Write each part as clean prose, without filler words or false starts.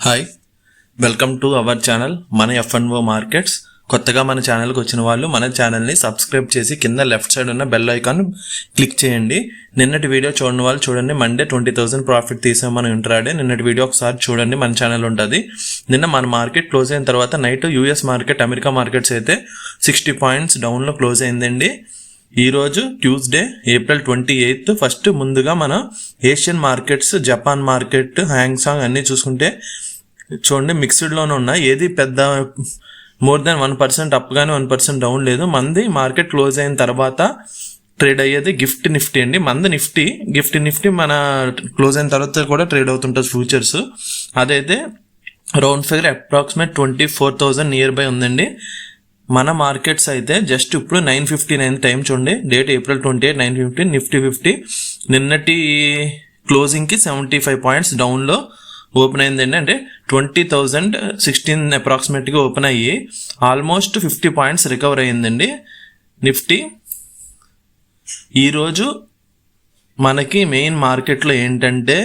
Hi, welcome to our channel మన F&O markets. కొత్తగా మన ఛానల్కి వచ్చిన వాళ్ళు మన ఛానల్ని సబ్స్క్రైబ్ చేసి కింద లెఫ్ట్ సైడ్ ఉన్న బెల్ ఐకాన్ క్లిక్ చేయండి. నిన్నటి వీడియో చూడని వాళ్ళు చూడండి. మండే 20,000 ప్రాఫిట్ తీసాం మనం ఇంట్రాడే. నిన్నటి వీడియో ఒకసారి చూడండి, మన ఛానల్ ఉంటుంది. నిన్న మన మార్కెట్ క్లోజ్ అయిన తర్వాత night US market, America markets అయితే 60 పాయింట్స్ డౌన్లో క్లోజ్ అయిందండి. ఈరోజు ట్యూస్డే ఏప్రిల్ 28. ఫస్ట్ ముందుగా మన ఏషియన్ మార్కెట్స్, జపాన్ మార్కెట్, హ్యాంగ్సాంగ్ అన్నీ చూసుకుంటే చూడండి మిక్స్డ్లోనే ఉన్నాయి. ఏది పెద్ద మోర్ దాన్ 1% అప్ కానీ 1% డౌన్ లేదు. మంది మార్కెట్ క్లోజ్ అయిన తర్వాత ట్రేడ్ అయ్యేది గిఫ్ట్ నిఫ్టీ అండి. మంది గిఫ్ట్ నిఫ్టీ మన క్లోజ్ అయిన తర్వాత కూడా ట్రేడ్ అవుతుంటుంది ఫ్యూచర్స్. అదైతే round figure approximate 24,000 near by ఉందండి. మన మార్కెట్స్ అయితే జస్ట్ ఇప్పుడు 9:59 టైం చూడండి. Date April 28, 9:15. నిఫ్టీ 50 నిన్నటి క్లోజింగ్కి 75 పాయింట్స్ డౌన్లో ఓపెన్ అయిందండి. అంటే 20,016 అప్రాక్సిమేట్గా ఓపెన్ అయ్యి ఆల్మోస్ట్ 50 పాయింట్స్ రికవర్ అయ్యిందండి నిఫ్టీ. ఈరోజు మనకి మెయిన్ మార్కెట్లో ఏంటంటే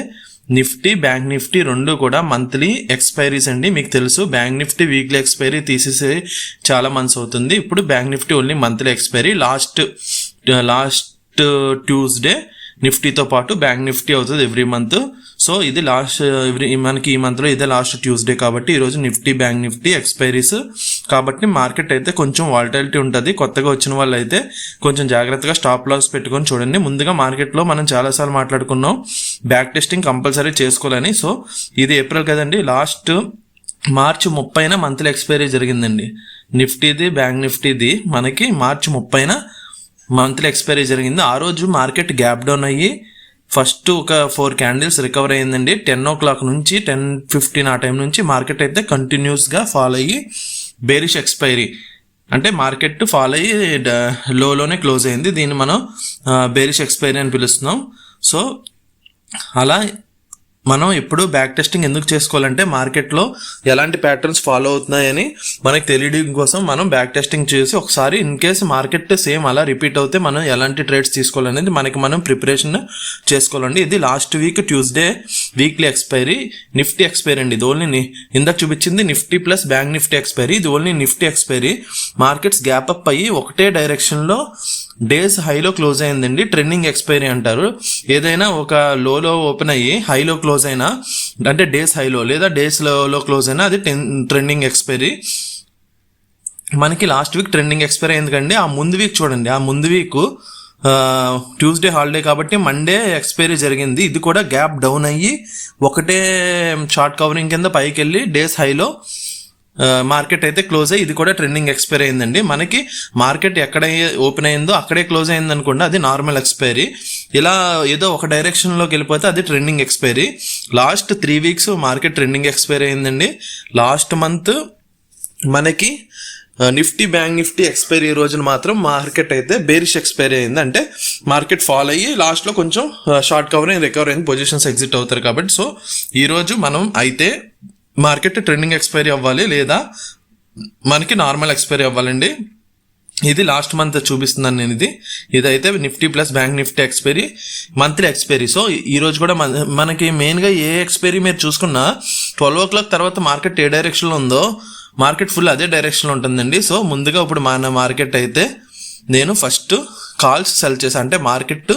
నిఫ్టీ, బ్యాంక్ నిఫ్టీ రెండు కూడా మంత్లీ ఎక్స్పైరీస్ అండి. మీకు తెలుసు బ్యాంక్ నిఫ్టీ వీక్లీ ఎక్స్పైరీ తీసేసి చాలా మంత్స్ అవుతుంది. ఇప్పుడు bank Nifty only monthly expiry. Last Tuesday నిఫ్టీతో పాటు బ్యాంక్ నిఫ్టీ అవుతుంది ఎవ్రీ మంత్. సో ఇది మనకి ఈ మంత్లో ఇదే లాస్ట్ ట్యూస్డే కాబట్టి ఈరోజు నిఫ్టీ, బ్యాంక్ నిఫ్టీ ఎక్స్పైరీస్ కాబట్టి మార్కెట్ అయితే కొంచెం వాలటిలిటీ ఉంటుంది. కొత్తగా వచ్చిన వాళ్ళు అయితే కొంచెం జాగ్రత్తగా స్టాప్ లాస్ పెట్టుకొని చూడండి. ముందుగా మార్కెట్లో మనం చాలాసార్లు మాట్లాడుకున్నాం బ్యాక్ టెస్టింగ్ కంపల్సరీ చేసుకోవాలని. సో ఇది ఏప్రిల్ కదండి, లాస్ట్ మార్చి 30న మంత్లీ ఎక్స్పైరీ జరిగిందండి. నిఫ్టీది, బ్యాంక్ నిఫ్టీది మనకి మార్చి 30న మంత్లీ ఎక్స్పైరీ జరిగింది. ఆ రోజు మార్కెట్ గ్యాప్ డౌన్ అయ్యి ఫస్ట్ ఒక 4 క్యాండిల్స్ రికవర్ అయ్యిందండి. 10 o'clock నుంచి 10:15 ఆ టైం నుంచి మార్కెట్ అయితే కంటిన్యూస్గా ఫాల్ అయ్యి బేరిష్ ఎక్స్పైరీ అంటే మార్కెట్ ఫాల్ అయ్యి లోనే క్లోజ్ అయింది. దీన్ని మనం బేరిష్ ఎక్స్పైరీ అని పిలుస్తున్నాం. సో అలా మనం ఇప్పుడు బ్యాక్ టెస్టింగ్ ఎందుకు చేసుకోవాలంటే మార్కెట్లో ఎలాంటి ప్యాటర్న్స్ ఫాలో అవుతున్నాయని మనకు తెలియడం కోసం మనం బ్యాక్ టెస్టింగ్ చేసి ఒకసారి ఇన్ కేసు మార్కెట్ సేమ్ అలా రిపీట్ అవుతే మనం ఎలాంటి ట్రేడ్స్ తీసుకోవాలనేది మనకి మనం ప్రిపరేషన్ చేసుకోవాలండి. ఇది last week Tuesday weekly expiry, Nifty expiry అండి. ఇది ఓన్లీ ఇందాక చూపించింది Nifty plus bank Nifty expiry, ఇది only Nifty expiry. Markets gap up అయ్యి ఒకటే డైరెక్షన్లో డేస్ హైలో క్లోజ్ అయిందండి. ట్రెండింగ్ ఎక్స్పైరీ అంటారు. ఏదైనా ఒక లోలో ఓపెన్ అయ్యి హైలో క్లోజ్ అయినా అంటే డేస్ హైలో లేదా డేస్ లోలో క్లోజ్ అయినా అది ట్రెండింగ్ ఎక్స్పైరీ. మనకి లాస్ట్ వీక్ ట్రెండింగ్ ఎక్స్పైరీ ఎందుకండి, ఆ ముందు వీక్ చూడండి. ఆ ముందు వీక్ ట్యూస్డే హాలిడే కాబట్టి మండే ఎక్స్పైరీ జరిగింది. ఇది కూడా గ్యాప్ డౌన్ అయ్యి ఒకటే షార్ట్ కవరింగ్ కింద పైకి వెళ్ళి డేస్ హైలో మార్కెట్ అయితే క్లోజ్ అయ్యి ఇది కూడా ట్రెండింగ్ ఎక్స్పైరీ అయిందండి. మనకి మార్కెట్ ఎక్కడ ఓపెన్ అయిందో అక్కడే క్లోజ్ అయింది అనుకోండి, అది నార్మల్ ఎక్స్పైరీ. ఇలా ఏదో ఒక డైరెక్షన్లోకి వెళ్ళిపోతే అది trending expiry. Last 3 weeks market trending expiry అయిందండి. లాస్ట్ మంత్ మనకి నిఫ్టీ, బ్యాంక్ నిఫ్టీ ఎక్స్పైరీ రోజున మాత్రం మార్కెట్ అయితే బేరిష్ ఎక్స్పైరీ అయింది. అంటే మార్కెట్ ఫాల్ అయ్యి లాస్ట్లో కొంచెం షార్ట్ కవరింగ్ రికవర్ అయింది, పొజిషన్స్ ఎగ్జిట్ అవుతారు కాబట్టి. సో ఈరోజు మనం అయితే మార్కెట్ ట్రెండింగ్ ఎక్స్పైరీ అవ్వాలి లేదా మనకి నార్మల్ ఎక్స్పైరీ అవ్వాలండి. ఇది లాస్ట్ మంత్ చూపిస్తున్నాను నేను. ఇదైతే Nifty plus bank Nifty expiry, monthly expiry. So ఈరోజు కూడా మనకి మెయిన్గా ఏ ఎక్స్పైరీ మీరు చూసుకున్నా 12 o'clock తర్వాత మార్కెట్ ఏ డైరెక్షన్లో ఉందో మార్కెట్ ఫుల్ అదే డైరెక్షన్లో ఉంటుందండి. సో ముందుగా ఇప్పుడు మన మార్కెట్ అయితే నేను ఫస్ట్ కాల్స్ సెల్ చేశాను. అంటే మార్కెట్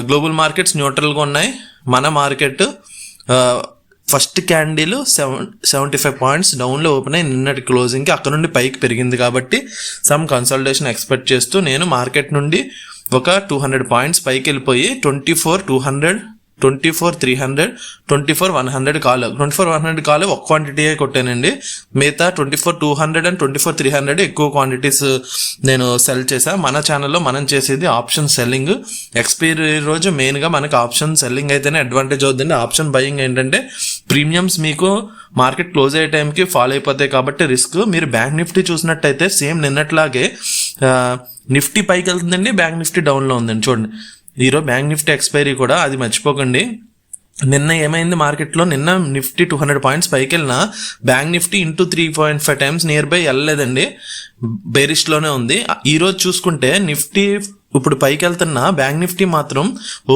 గ్లోబల్ మార్కెట్స్ న్యూట్రల్గా ఉన్నాయి. మన మార్కెట్ ఫస్ట్ క్యాండిల్ 75 పాయింట్స్ డౌన్లో ఓపెన్ అయ్యి నిన్నటి క్లోజింగ్కి అక్కడ నుండి పైకి పెరిగింది కాబట్టి సమ్ కన్సల్టేషన్ ఎక్స్పెక్ట్ చేస్తూ నేను మార్కెట్ నుండి ఒక 200 పాయింట్స్ పైకి వెళ్ళిపోయి 24,200, 24,300, 24,100 కాల్. 24,100 కాల్ ఒక క్వాంటిటీయే కొట్టానండి. మిగతా 24,200 అండ్ 24,300 ఎక్కువ క్వాంటిటీస్ నేను సెల్ చేశాను. మన ఛానల్లో మనం చేసేది ఆప్షన్ సెల్లింగ్. ఎక్స్పైరీ రోజు మెయిన్గా మనకి ఆప్షన్ సెల్లింగ్ అయితేనే అడ్వాంటేజ్ అవుతుంది. ఆప్షన్ బయింగ్ ఏంటంటే ప్రీమియమ్స్ మీకు మార్కెట్ క్లోజ్ అయ్యే టైంకి ఫాల్ అయిపోతాయి కాబట్టి రిస్క్. మీరు బ్యాంక్ నిఫ్టీ చూసినట్టయితే సేమ్ నిన్నట్లాగే నిఫ్టీ పైకి వెళ్తుందండి, బ్యాంక్ నిఫ్టీ డౌన్లో ఉందండి. చూడండి ఈరోజు బ్యాంక్ నిఫ్టీ ఎక్స్పైరీ కూడా అది మర్చిపోకండి. నిన్న ఏమైంది మార్కెట్లో, నిన్న నిఫ్టీ 200 పాయింట్స్ పైకి వెళ్ళినా bank Nifty into 3.5 times near by వెళ్ళలేదండి, బేరిష్లోనే ఉంది. ఈరోజు చూసుకుంటే నిఫ్టీ ఇప్పుడు పైకి వెళ్తున్న బ్యాంక్ నిఫ్టీ మాత్రం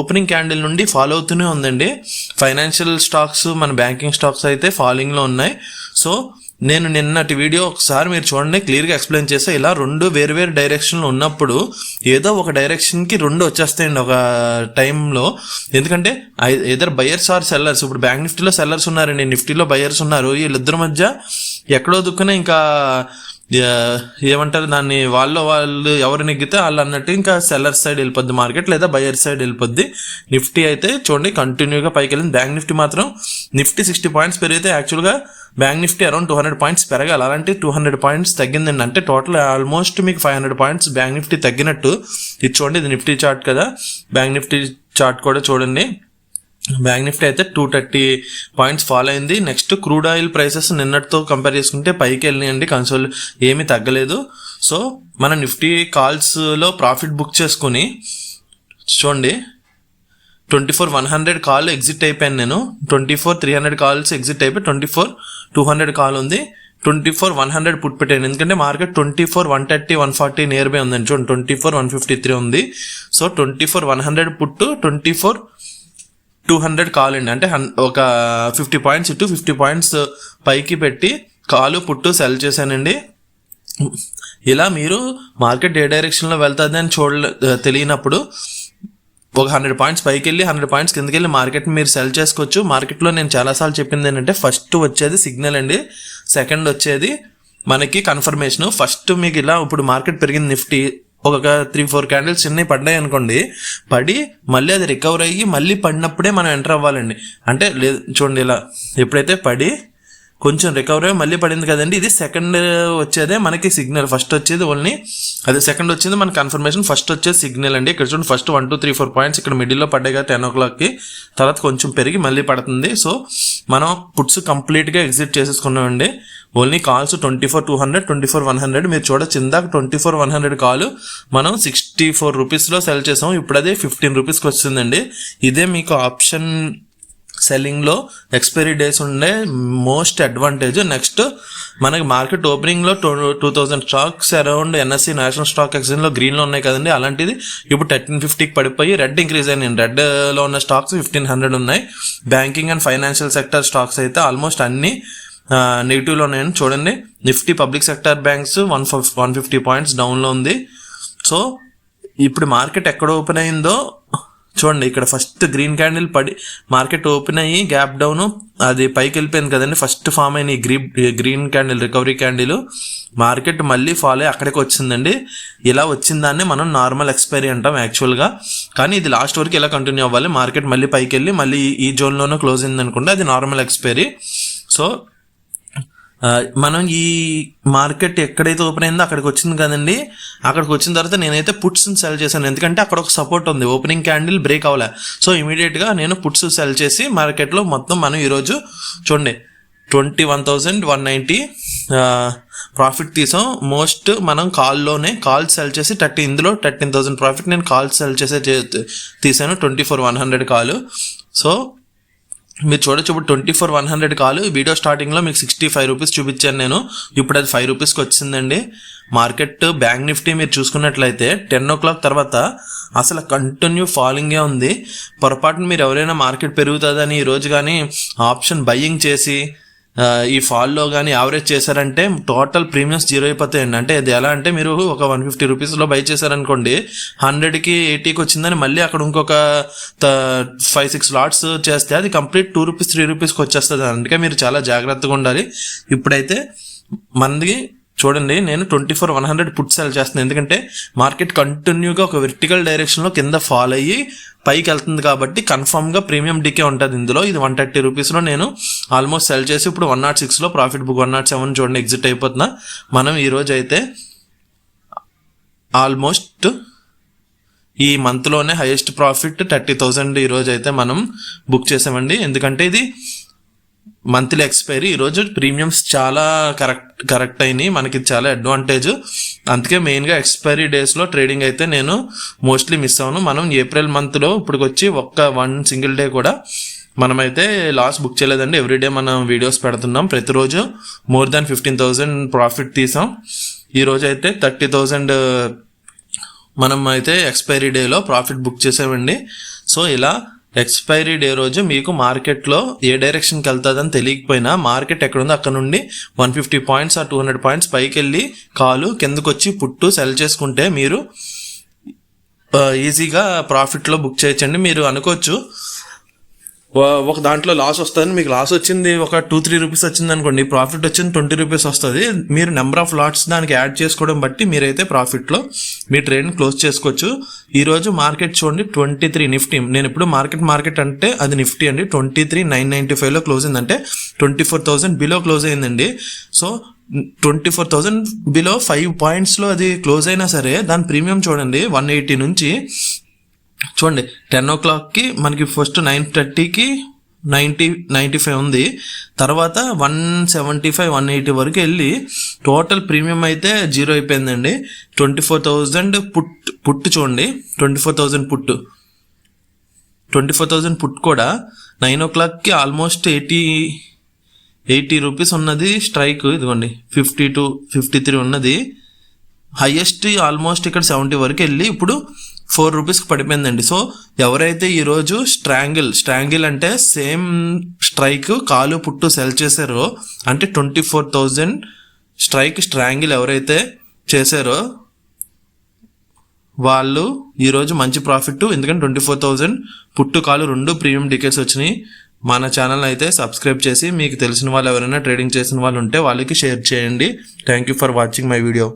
ఓపెనింగ్ క్యాండిల్ నుండి ఫాలో అవుతూనే ఉందండి. ఫైనాన్షియల్ స్టాక్స్, మన బ్యాంకింగ్ స్టాక్స్ అయితే ఫాలోయింగ్లో ఉన్నాయి. సో నేను నిన్నటి వీడియో ఒకసారి మీరు చూడండి, క్లియర్గా ఎక్స్ప్లెయిన్ చేస్తే ఇలా రెండు వేరు డైరెక్షన్లో ఉన్నప్పుడు ఏదో ఒక డైరెక్షన్కి రెండు వచ్చేస్తాయండి ఒక టైంలో. ఎందుకంటే ఏదర్ బయర్స్ ఆర్ సెల్లర్స్. ఇప్పుడు బ్యాంక్ నిఫ్టీలో సెల్లర్స్ ఉన్నారండి, నిఫ్టీలో బయర్స్ ఉన్నారు. వీళ్ళిద్దరి మధ్య ఎక్కడో దుక్కునే ఇంకా ఏమంటారు దాన్ని, వాళ్ళు ఎవరు నెగ్గితే వాళ్ళు అన్నట్టు ఇంకా సెల్లర్ సైడ్ వెళ్ళిపోద్ది మార్కెట్, లేదా బయర్ సైడ్ వెళ్ళిపోద్ది. నిఫ్టీ అయితే చూడండి కంటిన్యూగా పైకి వెళ్ళింది. బ్యాంక్ నిఫ్టీ మాత్రం నిఫ్టీ 60 పాయింట్స్ పెరిగితే యాక్చువల్గా బ్యాంక్ నిఫ్టీ అరౌండ్ 200 పాయింట్స్ పెరగాలి, అలాంటి 200 పాయింట్స్ తగ్గిందండి. అంటే టోటల్ ఆల్మోస్ట్ మీకు 500 పాయింట్స్ బ్యాంక్ నిఫ్టీ తగ్గినట్టు. ఇది చూడండి, ఇది నిఫ్టీ చార్ట్ కదా, బ్యాంక్ నిఫ్టీ చార్ట్ కూడా చూడండి. బ్యాంక్ నిఫ్టీ అయితే 230 పాయింట్స్ ఫాలో అయింది. నెక్స్ట్ క్రూడ్ ఆయిల్ ప్రైసెస్ నిన్నటితో కంపేర్ చేసుకుంటే పైకి వెళ్ళినాయండి, కన్సోల్ ఏమీ తగ్గలేదు. సో మన నిఫ్టీ కాల్స్లో ప్రాఫిట్ బుక్ చేసుకుని చూడండి, 24,100 కాల్ ఎగ్జిట్ అయిపోయాను నేను. 24,300 కాల్స్ ఎగ్జిట్ అయిపోయి 24,200 కాల్ ఉంది. 24,100 పుట్ పెట్టాను, ఎందుకంటే మార్కెట్ 24,130, 140 నియర్ బై ఉందండి. చూడండి 24,153 ఉంది. సో 24,100 పుట్టు, 24,200 కాల్ అండి. అంటే ఒక 50 పాయింట్స్ ఇటు 50 పాయింట్స్ పైకి పెట్టి కాలు పుట్టు సెల్ చేశానండి. ఇలా మీరు మార్కెట్ ఏ డైరెక్షన్లో వెళ్తుంది అని తెలియనప్పుడు ఒక 100 పాయింట్స్ పైకి వెళ్ళి 100 పాయింట్స్ కిందకి వెళ్ళి మార్కెట్ని మీరు సెల్ చేసుకోవచ్చు. మార్కెట్లో నేను చాలాసార్లు చెప్పింది ఏంటంటే, ఫస్ట్ వచ్చేది సిగ్నల్ అండి, సెకండ్ వచ్చేది మనకి కన్ఫర్మేషన్. ఫస్ట్ మీకు ఇలా ఇప్పుడు మార్కెట్ పెరిగింది, నిఫ్టీ ఒక 3-4 క్యాండిల్స్ చిన్నవి పడ్డాయి అనుకోండి, పడి మళ్ళీ అది రికవర్ అయ్యి మళ్ళీ పడినప్పుడే మనం ఎంటర్ అవ్వాలండి. అంటే లేదు చూడండి, ఇలా ఎప్పుడైతే పడి కొంచెం రికవరీ మళ్ళీ పడింది కదండి, ఇది సెకండ్ వచ్చేదే మనకి సిగ్నల్. ఫస్ట్ వచ్చేది ఓన్లీ అదే, సెకండ్ వచ్చేది మన కన్ఫర్మేషన్, ఫస్ట్ వచ్చేది సిగ్నల్ అండి. ఇక్కడ చూడండి ఫస్ట్ 1, 2, 3, 4 పాయింట్స్ ఇక్కడ మిడిల్లో పడ్డాయి కదా 10 o'clockకి, తర్వాత కొంచెం పెరిగి మళ్ళీ పడుతుంది. సో మనం పుట్స్ కంప్లీట్గా ఎగ్జిట్ చేసేసుకున్నామండి. ఓన్లీ కాల్స్ 24,200, 24,100 మీరు చూడొచ్చు. ఇందాక 24,100 కాల్ మనం 64 రూపీస్లో సెల్ చేసాం, ఇప్పుడు అదే 15 రూపీస్కి వచ్చిందండి. ఇదే మీకు ఆప్షన్ సెల్లింగ్లో ఎక్స్పైరీ డేస్ ఉండే మోస్ట్ అడ్వాంటేజ్. నెక్స్ట్ మనకి మార్కెట్ ఓపెనింగ్లో 2,000 stocks around NSE national stock ఎక్స్చేంజ్లో గ్రీన్లో ఉన్నాయి కదండి, అలాంటిది ఇప్పుడు 1350కి పడిపోయి రెడ్ ఇంక్రీజ్ అయ్యాయి. రెడ్లో ఉన్న స్టాక్స్ 1,500 ఉన్నాయి. Banking and financial sector stocks అయితే ఆల్మోస్ట్ అన్ని నెగిటివ్లో ఉన్నాయని చూడండి. Nifty public sector banks 150 points డౌన్లో ఉంది. సో ఇప్పుడు మార్కెట్ ఎక్కడ ఓపెన్ అయిందో చూడండి, ఇక్కడ ఫస్ట్ గ్రీన్ క్యాండిల్ పడి మార్కెట్ ఓపెన్ అయ్యి గ్యాప్ డౌన్ అది పైకి వెళ్ళిపోయింది కదండి, ఫస్ట్ ఫామ్ అయిన ఈ green candle recovery candle market మళ్ళీ ఫాలో అయ్యి అక్కడికి వచ్చిందండి. ఇలా వచ్చిందాన్ని మనం నార్మల్ ఎక్స్పైరీ అంటాం యాక్చువల్గా, కానీ ఇది లాస్ట్ వరకు ఇలా కంటిన్యూ అవ్వాలి. మార్కెట్ మళ్ళీ పైకి వెళ్ళి మళ్ళీ ఈ జోన్లోనే క్లోజ్ అయింది అనుకుంటే అది నార్మల్ ఎక్స్పైరీ. సో మనం ఈ మార్కెట్ ఎక్కడైతే ఓపెన్ అయిందో అక్కడికి వచ్చింది కదండి, అక్కడికి వచ్చిన తర్వాత నేనైతే పుట్స్ని సెల్ చేశాను, ఎందుకంటే అక్కడ ఒక సపోర్ట్ ఉంది, ఓపెనింగ్ క్యాండిల్ బ్రేక్ అవ్వలే. సో ఇమీడియట్గా నేను పుట్స్ సెల్ చేసి మార్కెట్లో మొత్తం మనం ఈరోజు చూడండి 21,190 ప్రాఫిట్ తీసాం. మోస్ట్ మనం కాల్ సెల్ చేసి ఇందులో 13,000 ప్రాఫిట్ నేను కాల్ సెల్ చేసే తీసాను, 24,100 కాల్. సో మీరు చూడొచ్చు ఇప్పుడు 24,100 కాల్ వీడియో స్టార్టింగ్లో మీకు 65 రూపీస్ చూపించాను నేను, ఇప్పుడు అది 5 రూపీస్కి వచ్చిందండి. మార్కెట్ బ్యాంక్ నిఫ్టీ మీరు చూసుకున్నట్లయితే 10 o'clock తర్వాత అసలు కంటిన్యూ ఫాలింగే ఉంది. పొరపాటున మీరు ఎవరైనా మార్కెట్ పెరుగుతుందని ఈరోజు కానీ ఆప్షన్ బయ్యింగ్ చేసి ఈ ఫాల్లో కానీ యావరేజ్ చేశారంటే టోటల్ ప్రీమియమ్స్ 0 అయిపోతాయండి. అంటే ఇది ఎలా అంటే మీరు ఒక 150 రూపీస్లో బై చేశారనుకోండి, 100కి 80కి వచ్చిందని మళ్ళీ అక్కడ ఇంకొక 5-6 లాట్స్ చేస్తే అది కంప్లీట్ 2 రూపీస్ 3 రూపీస్కి వచ్చేస్తుంది. అందుకే మీరు చాలా జాగ్రత్తగా ఉండాలి. ఇప్పుడైతే మనది చూడండి, నేను 24,100 పుట్ సెల్ చేస్తున్నాను, ఎందుకంటే మార్కెట్ కంటిన్యూగా ఒక వెర్టికల్ డైరెక్షన్లో కింద ఫాల్ అయ్యి పైకి వెళ్తుంది కాబట్టి కన్ఫామ్గా ప్రీమియం డికే ఉంటుంది ఇందులో. ఇది 130 రూపీస్లో నేను ఆల్మోస్ట్ సెల్ చేసి ఇప్పుడు 106లో ప్రాఫిట్ బుక్ 107 చూడండి ఎగ్జిట్ అయిపోతున్నా. మనం ఈరోజు అయితే ఆల్మోస్ట్ ఈ మంత్లోనే హైయెస్ట్ ప్రాఫిట్ 30,000 ఈరోజు అయితే మనం బుక్ చేసామండి. ఎందుకంటే ఇది మంత్లీ ఎక్స్పైరీ, ఈరోజు ప్రీమియమ్స్ చాలా కరెక్ట్ అయినాయి, మనకి చాలా అడ్వాంటేజ్. అందుకే మెయిన్గా ఎక్స్పైరీ డేస్లో ట్రేడింగ్ అయితే నేను మోస్ట్లీ మిస్ అవ్వను. మనం ఏప్రిల్ మంత్లో ఇప్పటికి వచ్చి 1 సింగిల్ డే కూడా మనమైతే లాస్ బుక్ చేయలేదండి. ఎవ్రీడే మనం వీడియోస్ పెడుతున్నాం. ప్రతిరోజు మోర్ దాన్ 15,000 ప్రాఫిట్ తీసాం. ఈరోజు అయితే 30,000 మనం అయితే ఎక్స్పైరీ డేలో ప్రాఫిట్ బుక్ చేసామండి. సో ఇలా ఎక్స్పైరీ డే రోజు మీకు మార్కెట్లో ఏ డైరెక్షన్కి వెళ్తుందని తెలియకపోయినా మార్కెట్ ఎక్కడుందో అక్కడ నుండి 150 పాయింట్స్ ఆ 200 పాయింట్స్ పైకి వెళ్ళి కాలు కిందకు వచ్చి పుట్టు సెల్ చేసుకుంటే మీరు ఈజీగా ప్రాఫిట్లో బుక్ చేయొచ్చండి. మీరు అనుకోవచ్చు ఒక దాంట్లో లాస్ వస్తుంది, మీకు లాస్ వచ్చింది ఒక 2-3 రూపీస్ వచ్చింది అనుకోండి, ప్రాఫిట్ వచ్చింది 20 రూపీస్ వస్తుంది. మీరు నెంబర్ ఆఫ్ లాట్స్ దానికి యాడ్ చేసుకోవడం బట్టి మీరైతే ప్రాఫిట్లో మీ ట్రేడ్ని క్లోజ్ చేసుకోవచ్చు. ఈరోజు మార్కెట్ చూడండి 23 నిఫ్టీ. నేను ఇప్పుడు మార్కెట్ అంటే అది నిఫ్టీ అండి. 23,995లో క్లోజ్ అయిందంటే 24,000 బిలో క్లోజ్ అయిందండి. సో 24,000 బిలో 5 పాయింట్స్లో అది క్లోజ్ అయినా సరే దాని ప్రీమియం చూడండి 180 నుంచి చూడండి 10 o'clockకి మనకి ఫస్ట్ 9:30కి 95 ఉంది. తర్వాత 175 180 వరకు వెళ్ళి టోటల్ ప్రీమియం అయితే 0 అయిపోయిందండి. 24,000 పుట్టు చూడండి, 24,000 పుట్టు కూడా 9 o'clockకి ఆల్మోస్ట్ 80 రూపీస్ ఉన్నది స్ట్రైక్. ఇదిగోండి 52-53 ఉన్నది. హైయెస్ట్ ఆల్మోస్ట్ ఇక్కడ 70 వరకు వెళ్ళి ఇప్పుడు 4 రూపీస్కి పడిపోయిందండి. సో ఎవరైతే ఈరోజు స్ట్రాంగిల్ అంటే సేమ్ స్ట్రైక్ కాలు పుట్టు సెల్ చేశారో అంటే 24,000 స్ట్రాంగిల్ ఎవరైతే చేశారో వాళ్ళు ఈరోజు మంచి ప్రాఫిట్. ఎందుకంటే 24,000 పుట్టు కాలు 2 ప్రీమియం టికెట్స్ వచ్చినాయి. మన ఛానల్ అయితే సబ్స్క్రైబ్ చేసి మీకు తెలిసిన వాళ్ళు ఎవరైనా ట్రేడింగ్ చేసిన వాళ్ళు ఉంటే వాళ్ళకి షేర్ చేయండి. Thank you for watching my video.